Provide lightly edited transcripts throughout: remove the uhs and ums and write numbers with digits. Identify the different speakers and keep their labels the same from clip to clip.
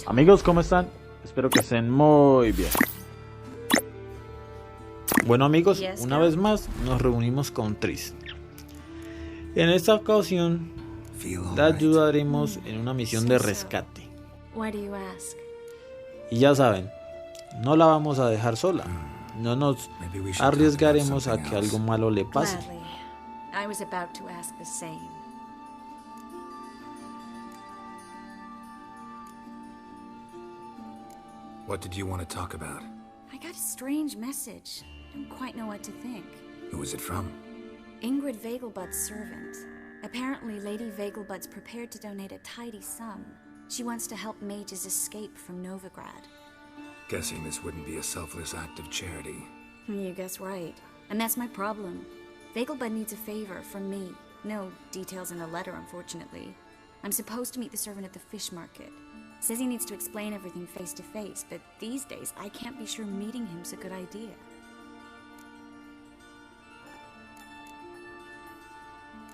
Speaker 1: Amigos, ¿cómo están? Espero que estén muy bien. Bueno amigos, una vez más nos reunimos con Triss. En esta ocasión la ayudaremos en una misión de rescate. Y ya saben, no la vamos a dejar sola. No nos arriesgaremos a que algo malo le pase.
Speaker 2: What did you want to talk about?
Speaker 3: I got a strange message. Don't quite know what to think.
Speaker 2: Who was it from?
Speaker 3: Ingrid Vegelbud's servant. Apparently, Lady Vegelbud's prepared to donate a tidy sum. She wants to help mages escape from Novigrad.
Speaker 2: Guessing this wouldn't be a selfless act of charity.
Speaker 3: You guess right. And that's my problem. Vegelbud needs a favor from me. No details in the letter, unfortunately. I'm supposed to meet the servant at the fish market. Says he needs to explain everything face to face, but these days I can't be sure meeting him's a good idea.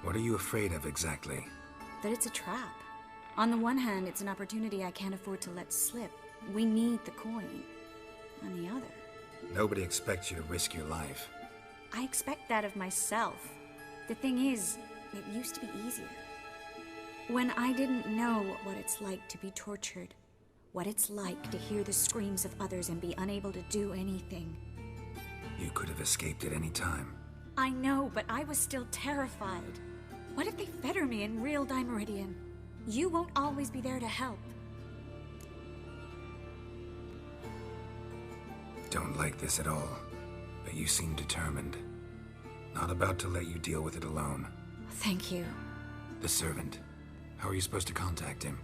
Speaker 2: What are you afraid of exactly?
Speaker 3: That it's a trap. On the one hand, it's an opportunity I can't afford to let slip. We need the coin. On the other...
Speaker 2: Nobody expects you to risk your life.
Speaker 3: I expect that of myself. The thing is, it used to be easier. When I didn't know what it's like to be tortured, what it's like to hear the screams of others and be unable to do anything.
Speaker 2: You could have escaped at any time.
Speaker 3: I know, but I was still terrified. What if they fetter me in real Dimeridian? You won't always be there to help.
Speaker 2: Don't like this at all, but you seem determined. Not about to let you deal with it alone.
Speaker 3: Thank you.
Speaker 2: The servant. How are you supposed to contact him?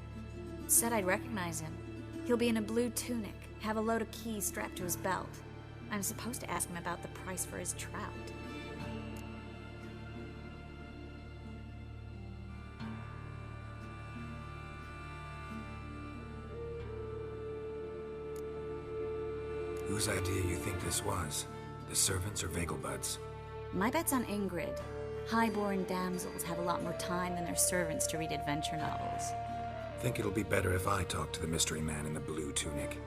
Speaker 3: Said I'd recognize him. He'll be in a blue tunic, have a load of keys strapped to his belt. I'm supposed to ask him about the price for his trout.
Speaker 2: Whose idea you think this was? The servants or Vegelbud's?
Speaker 3: My bet's on Ingrid. High-born damsels have a lot more time than their servants to read adventure novels.
Speaker 2: Think it'll be better if I talk to the mystery man in the blue tunic.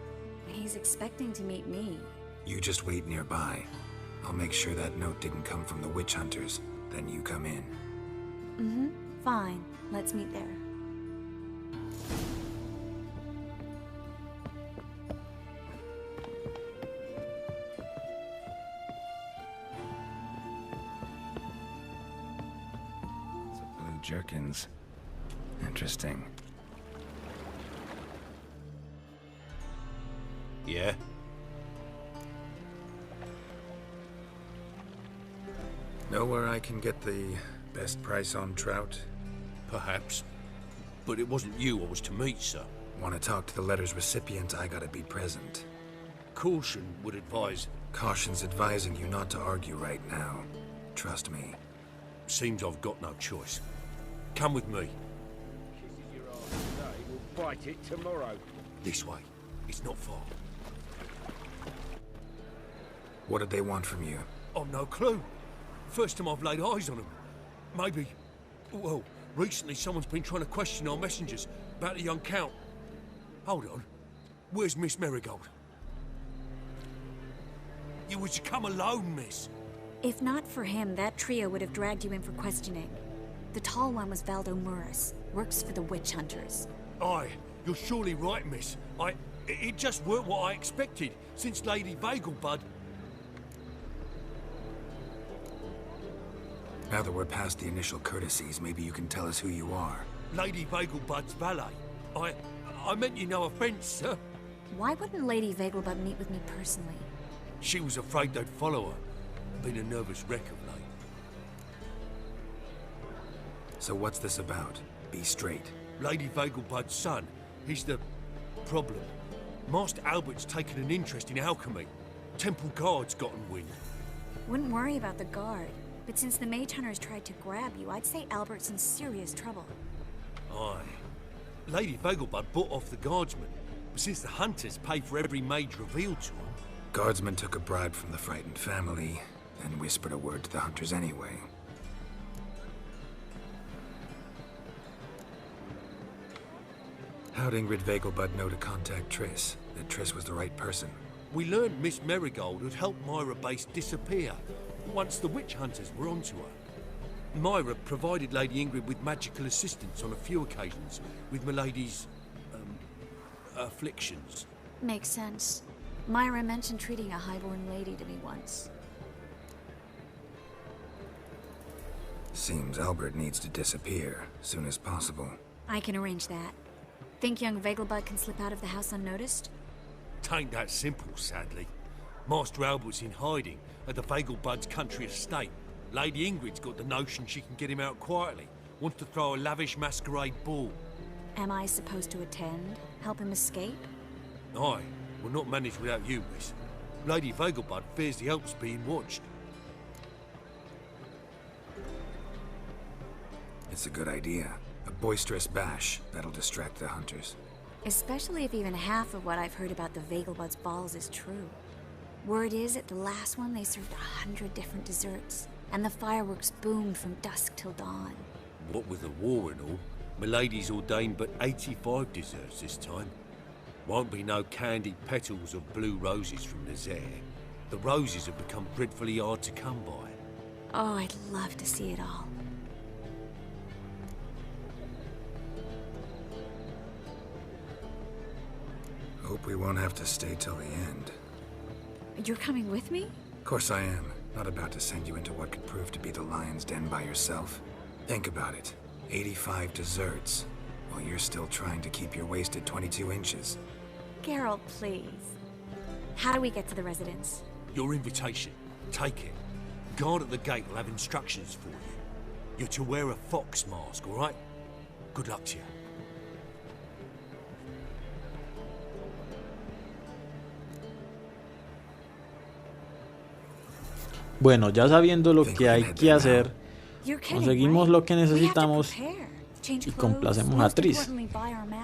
Speaker 3: He's expecting to meet me.
Speaker 2: You just wait nearby. I'll make sure that note didn't come from the witch hunters. Then you come in.
Speaker 3: Mm-hmm. Fine. Let's meet there.
Speaker 2: Jerkins. Interesting.
Speaker 4: Yeah?
Speaker 2: Know where I can get the best price on trout?
Speaker 4: Perhaps. But it wasn't you I was to meet, sir.
Speaker 2: Want to talk to the letter's recipient, I gotta be present.
Speaker 4: Caution would advise...
Speaker 2: Caution's advising you not to argue right now. Trust me.
Speaker 4: Seems I've got no choice. Come with me.
Speaker 5: Kisses your ass today, we'll bite it tomorrow.
Speaker 4: This way. It's not far.
Speaker 2: What did they want from you?
Speaker 4: I've no clue. First time I've laid eyes on them. Maybe... Well, recently someone's been trying to question our messengers about the young Count. Hold on. Where's Miss Marigold? You was to come alone, miss.
Speaker 3: If not for him, that trio would have dragged you in for questioning. The tall one was Valdo Murris, works for the witch hunters.
Speaker 4: Aye, you're surely right, miss. It just weren't what I expected, since Lady Vegelbud...
Speaker 2: Now that we're past the initial courtesies, maybe you can tell us who you are.
Speaker 4: Lady Vegelbud's valet. I meant you no offence, sir.
Speaker 3: Why wouldn't Lady Vegelbud meet with me personally?
Speaker 4: She was afraid they'd follow her. Been a nervous wreck of late.
Speaker 2: So what's this about? Be straight.
Speaker 4: Lady Vegelbud's son. He's the... problem. Master Albert's taken an interest in alchemy. Temple Guard's gotten wind.
Speaker 3: Wouldn't worry about the guard. But since the mage hunters tried to grab you, I'd say Albert's in serious trouble.
Speaker 4: Aye. Lady Vegelbud bought off the guardsmen. But since the hunters pay for every mage revealed to them...
Speaker 2: Guardsmen took a bribe from the frightened family, then whispered a word to the hunters anyway. How'd Ingrid Vegelbud know to contact Triss? That Triss was the right person?
Speaker 4: We learned Miss Marigold had helped Myra Base disappear once the witch hunters were onto her. Myra provided Lady Ingrid with magical assistance on a few occasions with Milady's, afflictions.
Speaker 3: Makes sense. Myra mentioned treating a highborn lady to me once.
Speaker 2: Seems Albert needs to disappear soon as possible.
Speaker 3: I can arrange that. Think young Vegelbud can slip out of the house unnoticed?
Speaker 4: Tain't that simple, sadly. Master Albert's in hiding at the Vegelbud's country estate. Lady Ingrid's got the notion she can get him out quietly. Wants to throw a lavish masquerade ball.
Speaker 3: Am I supposed to attend? Help him escape?
Speaker 4: Aye, we'll not manage without you, miss. Lady Vegelbud fears the help's being watched.
Speaker 2: It's a good idea. A boisterous bash that'll distract the hunters.
Speaker 3: Especially if even half of what I've heard about the Vegelbud's balls is true. Word is, at the last one they served 100 different desserts, and the fireworks boomed from dusk till dawn.
Speaker 4: What with the war and all, Milady's ordained but 85 desserts this time. Won't be no candied petals or blue roses from Nazaire. The roses have become dreadfully hard to come by.
Speaker 3: Oh, I'd love to see it all.
Speaker 2: Hope we won't have to stay till the end.
Speaker 3: You're coming with me?
Speaker 2: Of course I am. Not about to send you into what could prove to be the lion's den by yourself. Think about it. 85 desserts, while you're still trying to keep your waist at 22 inches.
Speaker 3: Geralt, please. How do we get to the residence?
Speaker 4: Your invitation. Take it. Guard at the gate will have instructions for you. You're to wear a fox mask, all right? Good luck to you.
Speaker 1: Bueno, ya sabiendo lo que hay que hacer, conseguimos lo que necesitamos y complacemos a Triss.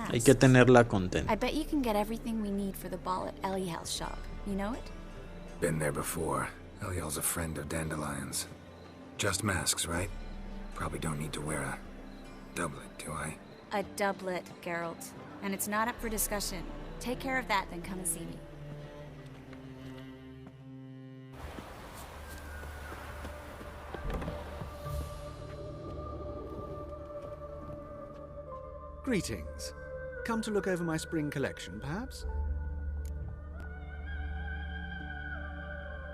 Speaker 1: Hay que tenerla contenta.
Speaker 3: I bet you can get everything we need for the ball at Eliel's shop. You know it?
Speaker 2: Been there before. Eliel's a friend of Dandelion's. Just masks, right? Probably don't need to wear a doublet, do I?
Speaker 3: A doublet, Geralt. And it's not up for discussion. Take care of that, then come and see me.
Speaker 6: Greetings. Come to look over my spring collection, perhaps?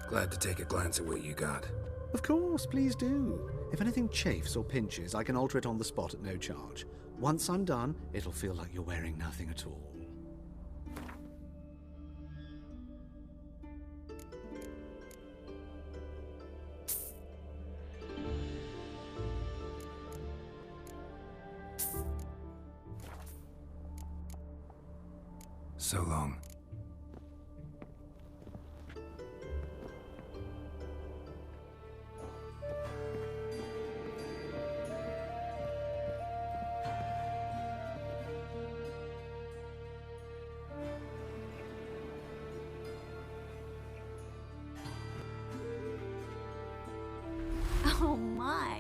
Speaker 2: Glad to take a glance at what you got.
Speaker 6: Of course, please do. If anything chafes or pinches, I can alter it on the spot at no charge. Once I'm done, it'll feel like you're wearing nothing at all.
Speaker 2: So long.
Speaker 3: Oh my.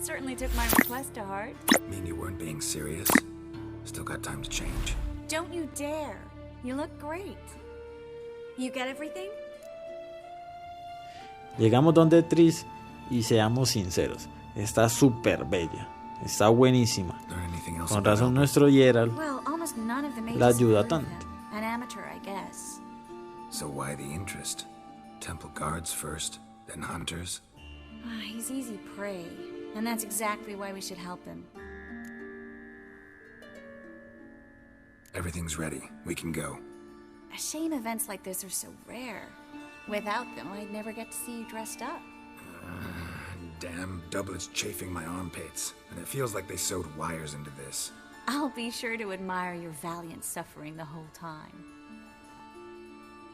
Speaker 3: Certainly took my request to heart.
Speaker 2: Mean you weren't being serious? Still got time to change.
Speaker 3: Don't you dare. You look great. You get everything?
Speaker 1: Llegamos donde Triss y seamos sinceros, está súper bella, está buenísima. Con razón nuestro Geralt la ayuda tanto.
Speaker 3: An amateur, I guess.
Speaker 2: So why the interest? Temple guards first, then hunters?
Speaker 3: He's easy prey, and that's exactly why we should help him.
Speaker 2: Everything's ready. We can go.
Speaker 3: A shame events like this are so rare. Without them, I'd never get to see you dressed up.
Speaker 2: Damn doublets chafing my armpits, and it feels like they sewed wires into this.
Speaker 3: I'll be sure to admire your valiant suffering the whole time.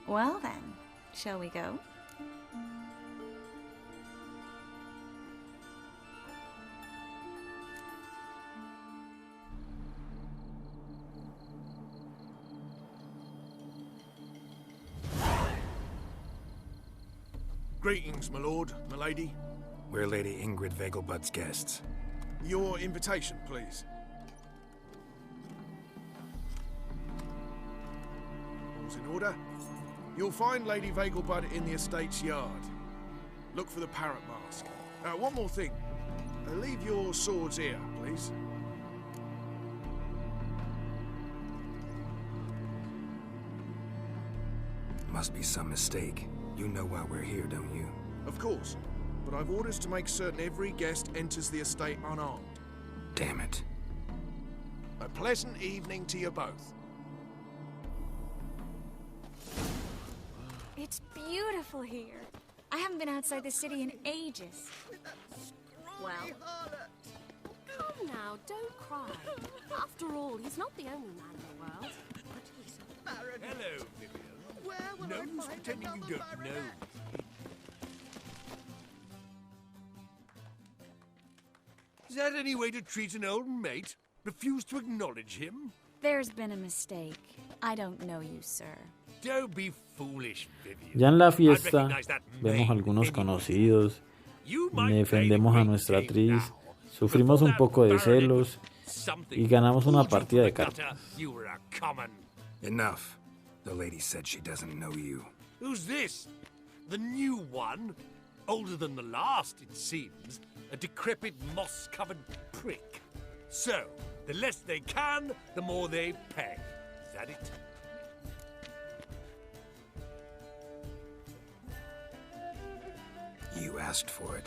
Speaker 3: Well then, shall we go?
Speaker 7: Greetings, my lord, my lady.
Speaker 2: We're Lady Ingrid Vegelbud's guests.
Speaker 7: Your invitation, please. order. You'll find Lady Vegelbud in the estate's yard. Look for the parrot mask. One more thing. Leave your swords here, please.
Speaker 2: Must be some mistake. You know why we're here, don't you?
Speaker 7: Of course. But I've orders to make certain every guest enters the estate unarmed.
Speaker 2: Damn it.
Speaker 7: A pleasant evening to you both.
Speaker 3: It's beautiful here. I haven't been outside the city in ages. Well,
Speaker 8: Come now, don't cry. After all, he's not the only man in the world. But he's a
Speaker 4: Hello, Vivian. No use pretending you don't know. Is that any way to treat an old mate? Refuse to acknowledge him?
Speaker 3: there's been a mistake. I don't know you, sir.
Speaker 4: Don't be foolish, Vivian.
Speaker 1: Ya en la fiesta vemos algunos conocidos, defendemos a nuestra Triss, sufrimos un poco de celos y ganamos una partida de cartas.
Speaker 2: Enough. The lady said she doesn't know you.
Speaker 4: Who's this? The new one? Older than the last, it seems. A decrepit, moss-covered prick. So, the less they can, the more they pay. Is that it?
Speaker 2: You asked for it.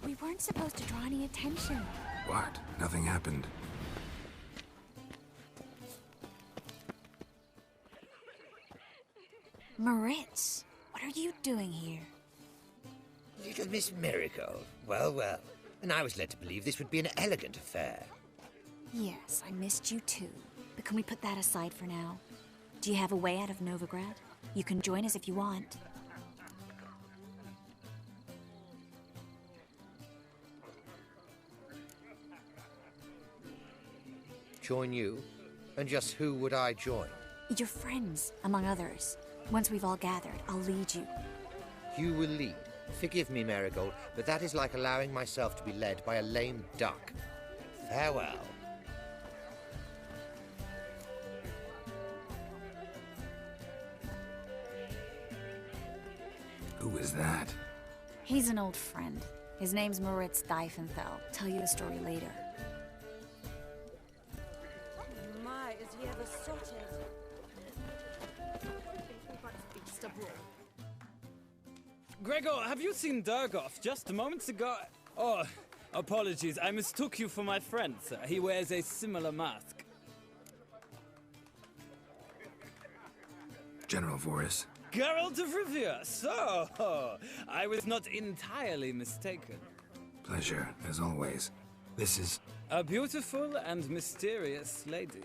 Speaker 3: We weren't supposed to draw any attention.
Speaker 2: What? Nothing happened.
Speaker 3: Moritz, what are you doing here?
Speaker 9: Little Miss Marigold. Well, well. And I was led to believe this would be an elegant affair.
Speaker 3: Yes, I missed you too. But can we put that aside for now? Do you have a way out of Novigrad? You can join us if you want.
Speaker 9: Join you? And just who would I join?
Speaker 3: Your friends, among others. Once we've all gathered, I'll lead you.
Speaker 9: You will lead. Forgive me, Marigold, but that is like allowing myself to be led by a lame duck. Farewell.
Speaker 2: Who is that?
Speaker 3: He's an old friend. His name's Moritz Diefenthal. Tell you the story later.
Speaker 8: My, is he ever sorted?
Speaker 10: Gregor, have you seen Durgoff? Just moments ago. Oh, apologies. I mistook you for my friend, sir. He wears a similar mask.
Speaker 2: General Voris.
Speaker 10: Geralt of Rivia. So, I was not entirely mistaken.
Speaker 2: Pleasure, as always. This is...
Speaker 10: A beautiful and mysterious lady.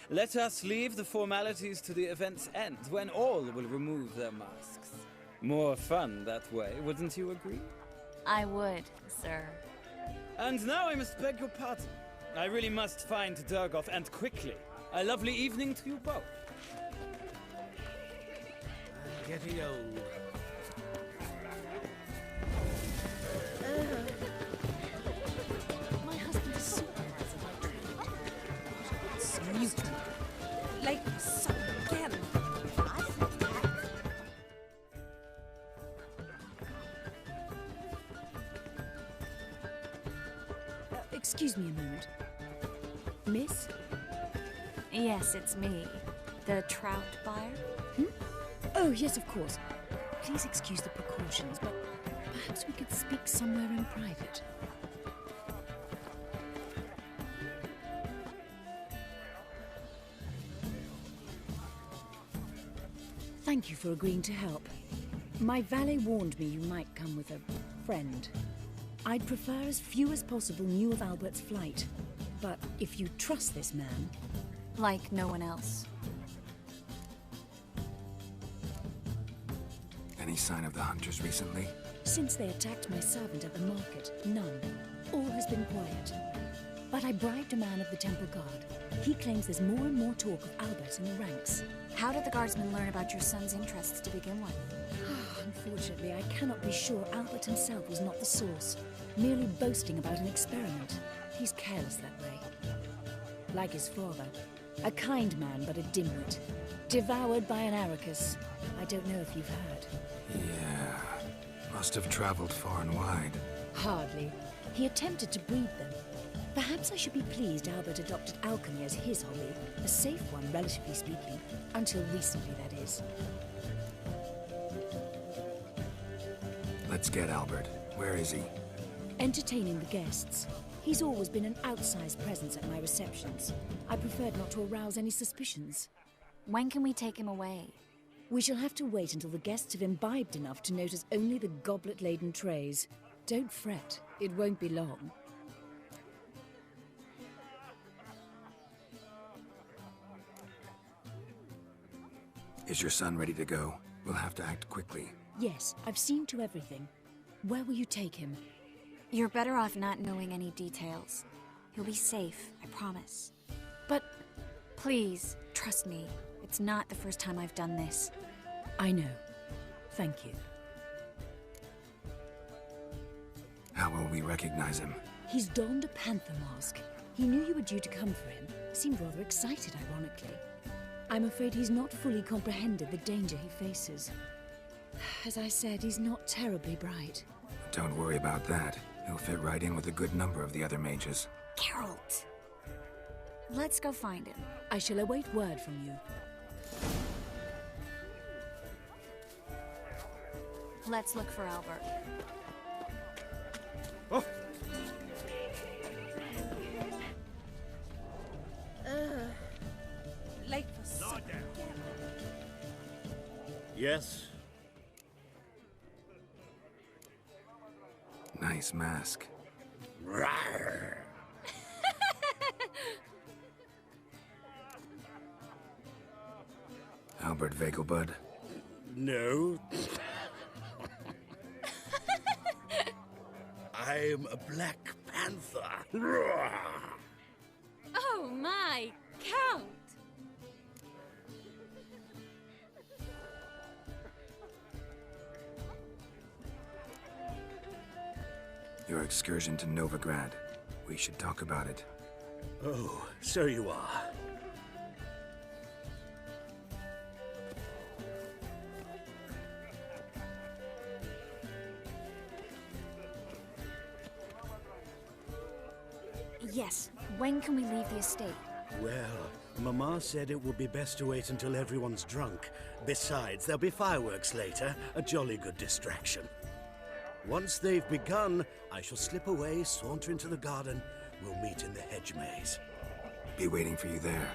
Speaker 10: Let us leave the formalities to the event's end, when all will remove their masks. More fun that way, wouldn't you agree?
Speaker 3: I would, sir.
Speaker 10: And now I must beg your pardon. I really must find Durgoff, and quickly. A lovely evening to you both.
Speaker 5: Getting old.
Speaker 8: My husband is supervising my trade. It's mute. Late son again. I think that.
Speaker 11: Excuse me a moment. Miss?
Speaker 3: Yes, it's me. The trout buyer?
Speaker 11: Oh, yes, of course. Please excuse the precautions, but perhaps we could speak somewhere in private. Thank you for agreeing to help. My valet warned me you might come with a friend. I'd prefer as few as possible knew of Albert's flight. But if you trust this man...
Speaker 3: Like no one else.
Speaker 2: Any sign of the hunters recently?
Speaker 11: Since they attacked my servant at the market, none. All has been quiet. But I bribed a man of the Temple Guard. He claims there's more and more talk of Albert in the ranks.
Speaker 3: How did the guardsmen learn about your son's interests to begin with?
Speaker 11: Unfortunately, I cannot be sure Albert himself was not the source. merely boasting about an experiment. He's careless that way. Like his father. A kind man, but a dimwit. Devoured by an aracus. I don't know if you've heard.
Speaker 2: Yeah. Must have traveled far and wide.
Speaker 11: Hardly. He attempted to breed them. Perhaps I should be pleased Albert adopted alchemy as his hobby. A safe one, relatively speaking. Until recently, that is.
Speaker 2: Let's get Albert. Where is he?
Speaker 11: Entertaining the guests. He's always been an outsized presence at my receptions. I preferred not to arouse any suspicions.
Speaker 3: When can we take him away?
Speaker 11: We shall have to wait until the guests have imbibed enough to notice only the goblet-laden trays. Don't fret, it won't be long.
Speaker 2: Is your son ready to go? We'll have to act quickly.
Speaker 11: Yes, I've seen to everything. Where will you take him?
Speaker 3: You're better off not knowing any details. He'll be safe, I promise. But please, trust me. It's not the first time I've done this.
Speaker 11: I know. Thank you.
Speaker 2: How will we recognize him?
Speaker 11: He's donned a panther mask. He knew you were due to come for him. Seemed rather excited, ironically. I'm afraid he's not fully comprehended the danger he faces. As I said, he's not terribly bright.
Speaker 2: Don't worry about that. He'll fit right in with a good number of the other mages.
Speaker 3: Geralt! Let's go find him.
Speaker 11: I shall await word from you.
Speaker 3: Let's look for Albert.
Speaker 5: Oh.
Speaker 8: Late for supper.
Speaker 5: Yes?
Speaker 2: Nice mask.
Speaker 5: Rawr.
Speaker 2: Albert Vegelbud?
Speaker 5: No. I'm a Black Panther. Rawr.
Speaker 3: Oh my, Count!
Speaker 2: Your excursion to Novigrad. We should talk about it.
Speaker 5: Oh, so you are.
Speaker 3: Yes, when can we leave the estate?
Speaker 5: Well, Mama said it would be best to wait until everyone's drunk. Besides, there'll be fireworks later, a jolly good distraction. Once they've begun, I shall slip away, saunter into the garden. We'll meet in the hedge maze.
Speaker 2: Be waiting for you there.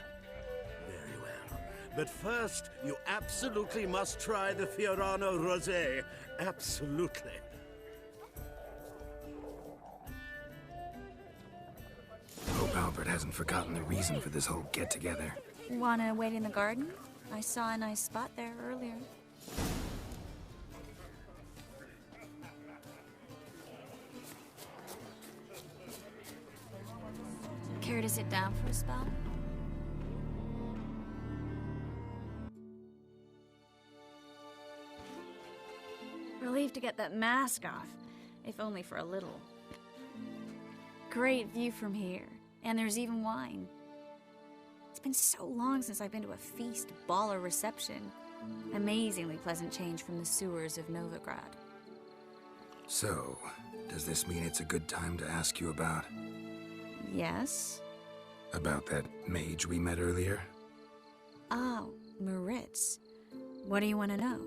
Speaker 5: Very well. But first, you absolutely must try the Fiorano Rosé. Absolutely.
Speaker 2: Hope Albert hasn't forgotten the reason for this whole get-together.
Speaker 3: Wanna wait in the garden? I saw a nice spot there earlier. Care to sit down for a spell? Relieved to get that mask off, if only for a little. Great view from here, and there's even wine. It's been so long since I've been to a feast, ball, or reception. Amazingly pleasant change from the sewers of Novigrad.
Speaker 2: So, does this mean it's a good time to ask you about...
Speaker 3: Yes?
Speaker 2: About that mage we met earlier?
Speaker 3: Oh, Moritz. What do you want to know?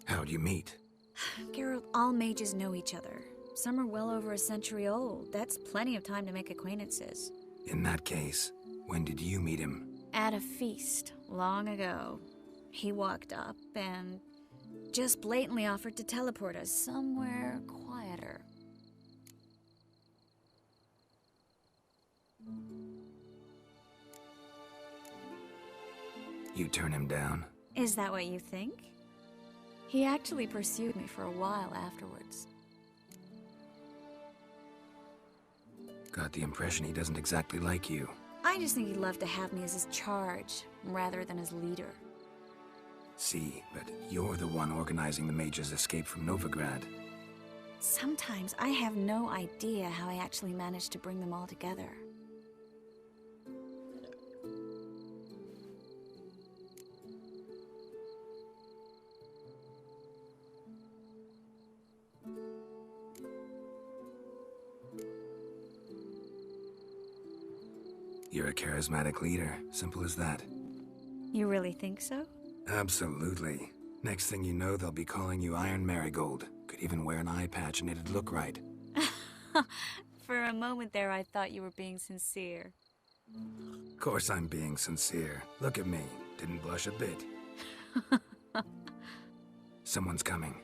Speaker 2: How'd you meet?
Speaker 3: Geralt, all mages know each other. Some are well over a century old. That's plenty of time to make acquaintances.
Speaker 2: In that case, when did you meet him?
Speaker 3: At a feast, long ago. He walked up and just blatantly offered to teleport us somewhere quieter.
Speaker 2: You turn him down?
Speaker 3: Is that what you think? He actually pursued me for a while afterwards.
Speaker 2: Got the impression he doesn't exactly like you.
Speaker 3: I just think he'd love to have me as his charge, rather than his leader.
Speaker 2: See, but you're the one organizing the mage's escape from Novigrad.
Speaker 3: Sometimes I have no idea how I actually managed to bring them all together.
Speaker 2: You're a charismatic leader, simple as that.
Speaker 3: You really think so?
Speaker 2: Absolutely. Next thing you know, they'll be calling you Iron Marigold. Could even wear an eye patch and it'd look right.
Speaker 3: For a moment there, I thought you were being sincere.
Speaker 2: Of course I'm being sincere. Look at me. Didn't blush a bit. Someone's coming.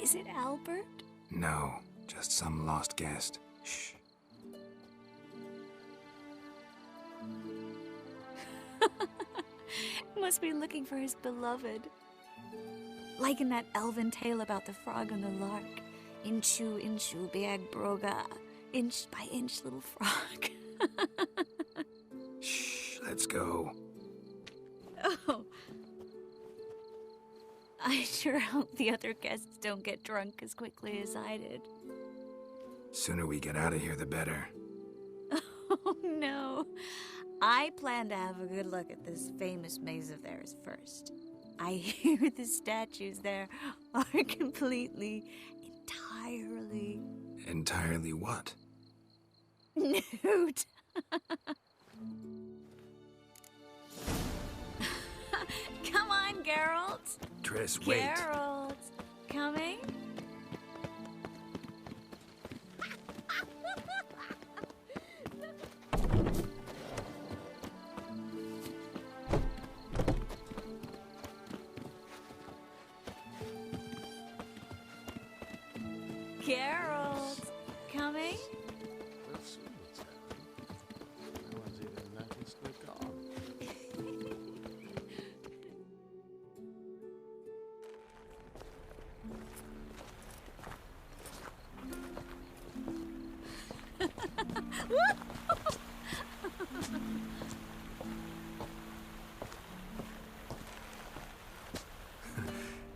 Speaker 3: Is it Albert?
Speaker 2: No, just some lost guest. Shh.
Speaker 3: Must be looking for his beloved. Like in that elven tale about the frog and the lark. Inchu, inchu, beag broga. Inch by inch, little frog.
Speaker 2: Shh, let's go.
Speaker 3: Oh. I sure hope the other guests don't get drunk as quickly as I did.
Speaker 2: Sooner we get out of here, the better.
Speaker 3: Oh, no. I plan to have a good look at this famous maze of theirs first. I hear the statues there are completely, entirely...
Speaker 2: Entirely what?
Speaker 3: Nude. Come on, Geralt.
Speaker 2: Triss, wait.
Speaker 3: Geralt, coming? Geralt, coming?
Speaker 6: We'll soon return. No one's even noticed we're gone.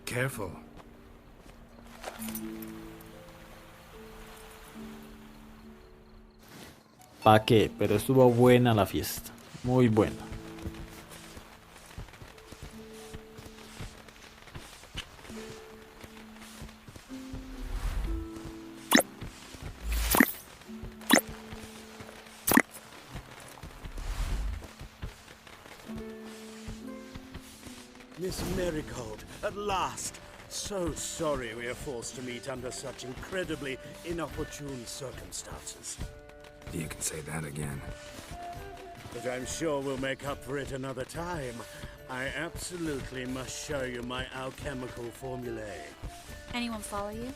Speaker 2: Careful.
Speaker 1: ¿Pa' qué? Pero estuvo buena la fiesta. Muy buena.
Speaker 5: Miss Marigold, at last! So sorry we are forced to meet under such incredibly inopportune circumstances.
Speaker 2: You can say that again.
Speaker 5: But I'm sure we'll make up for it another time. I absolutely must show you my alchemical formulae.
Speaker 3: Anyone follow you?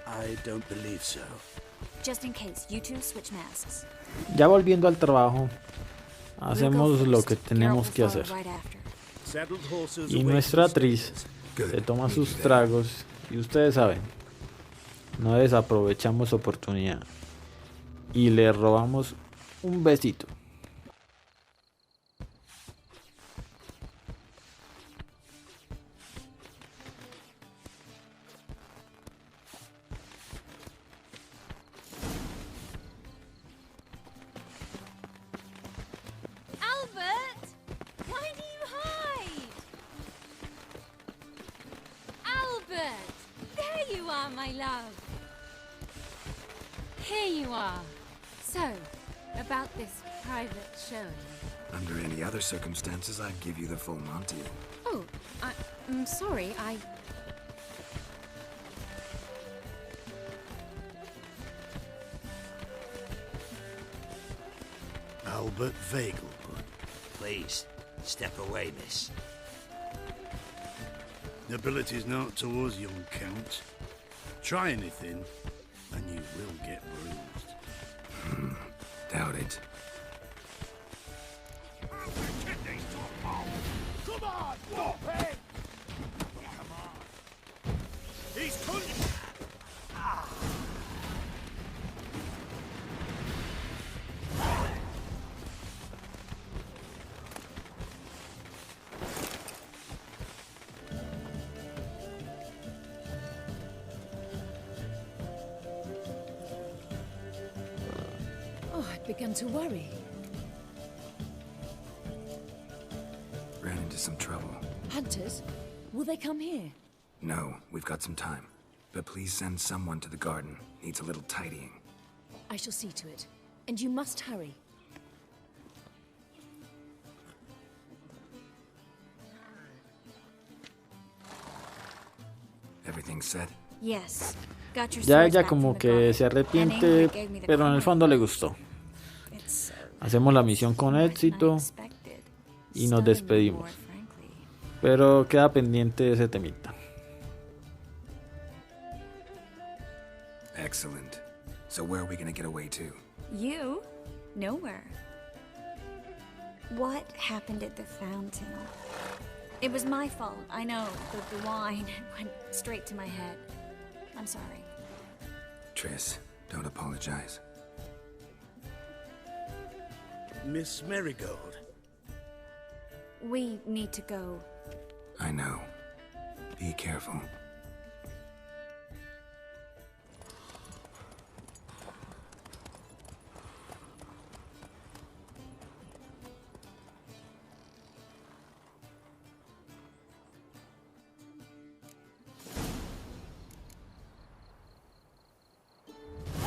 Speaker 5: I don't believe so.
Speaker 3: Just in case, you two switch masks.
Speaker 1: Ya volviendo al trabajo, hacemos lo que tenemos que hacer. Y nuestra actriz se toma sus tragos y ustedes saben, no desaprovechamos oportunidad y le robamos un besito.
Speaker 8: Albert! Why do you hide? Albert! There you are, my love. Here you are. So, about this private showing.
Speaker 2: Under any other circumstances, I'd give you the full Monty.
Speaker 8: Oh, I'm sorry,
Speaker 5: Albert Vegelbud.
Speaker 12: Please, step away, miss.
Speaker 13: Nobility's not towards young Count. Try anything, and you will get bruised.
Speaker 2: Doubt it.
Speaker 7: Come on, Warpig! Come on. He's coming!
Speaker 11: begun to worry.
Speaker 2: Ran into some trouble.
Speaker 11: Hunters? Will they come here?
Speaker 2: No, we've got some time. But please send someone to the garden. Needs a little tidying.
Speaker 11: I shall see to it. And you must hurry.
Speaker 2: Everything set?
Speaker 3: Yes. Got your
Speaker 1: Ya
Speaker 3: swords
Speaker 1: ella
Speaker 3: back
Speaker 1: como
Speaker 3: from the
Speaker 1: que
Speaker 3: garden.
Speaker 1: se
Speaker 3: And
Speaker 1: arrepiente,
Speaker 3: Ingrid gave me the
Speaker 1: pero en el
Speaker 3: coin.
Speaker 1: fondo le gustó.
Speaker 3: It's
Speaker 1: Hacemos la misión con éxito y nos despedimos. Pero queda pendiente ese temita.
Speaker 2: Excellent. So where are we gonna get away to?
Speaker 3: You? Nowhere. What happened at the fountain? It was my fault, I know. The wine went straight to my head. I'm sorry.
Speaker 2: Triss, don't apologize.
Speaker 5: Miss Marigold.
Speaker 3: We need to go.
Speaker 2: I know. Be careful.